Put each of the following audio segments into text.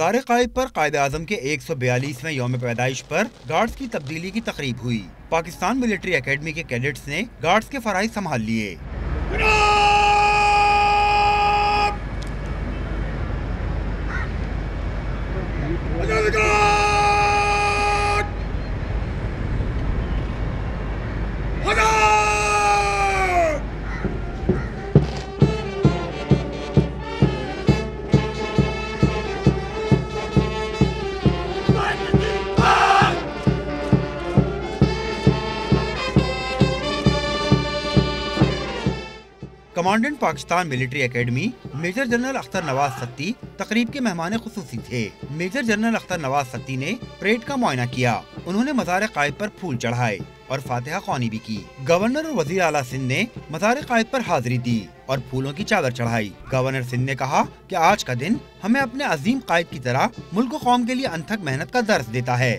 मज़ार क़ाइद पर कायद आज़म के 142वें यौम पैदाइश पर गार्ड्स की तब्दीली की तकरीब हुई। पाकिस्तान मिलिट्री एकेडमी के कैडेट्स ने गार्ड्स के फराइज़ संभाल लिए। Commandant Pakistan military academy major general Akhtar Nawaz Satti तकरीब के मेहमान खुसूसी थे। मेजर जनरल अख्तर नवाज सत्ती ने परेड का मुआयना किया। उन्होंने मज़ार क़ाइद पर फूल चढ़ाए और फातिहा ख़्वानी भी की। गवर्नर और वज़ीर आला सिंध ने मज़ार क़ाइद पर हाजिरी दी और फूलों की चादर चढ़ाई। गवर्नर सिंध ने कहा कि आज का दिन हमें अपने अजीम क़ाइद की तरह मुल्क और कौम के लिए अनथक मेहनत का दर्स देता है।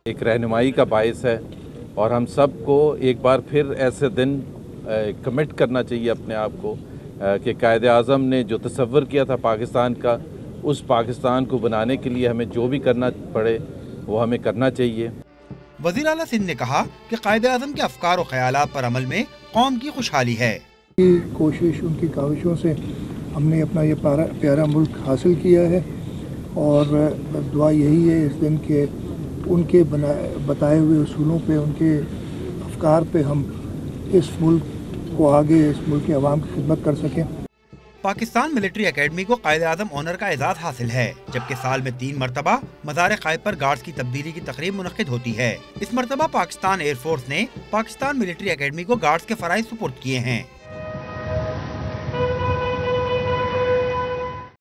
एक रहनुमाई का बाइस है और हम सबको एक बार फिर ऐसे दिन कमिट करना चाहिए अपने आप को कि कायद आज़म ने जो तसव्वुर किया था पाकिस्तान का, उस पाकिस्तान को बनाने के लिए हमें जो भी करना पड़े वो हमें करना चाहिए। वज़ीर आला सिंध ने कहा कि कायद आज़म के अफकार और ख़यालात पर अमल में कौम की खुशहाली है। कोशिश, उनकी काविशों से हमने अपना ये प्यारा मुल्क हासिल किया है और दुआ यही है इस दिन के उनके बताए हुए उसूलों पे, उनके अफकार पे हम इस मुल्क को आगे, इस मुल्क के अवाम की खिदमत कर सकें। पाकिस्तान मिलिट्री एकेडमी को कायद आज़म ऑनर का एजाज हासिल है, जबकि साल में 3 मरतबा मज़ार क़ाइद पर गार्ड्स की तब्दीली की तकरीब मुनक़्क़िद होती है। इस मरतबा पाकिस्तान एयरफोर्स ने पाकिस्तान मिलिट्री एकेडमी को गार्ड्स के फराइज़ सुपुर्द किए हैं।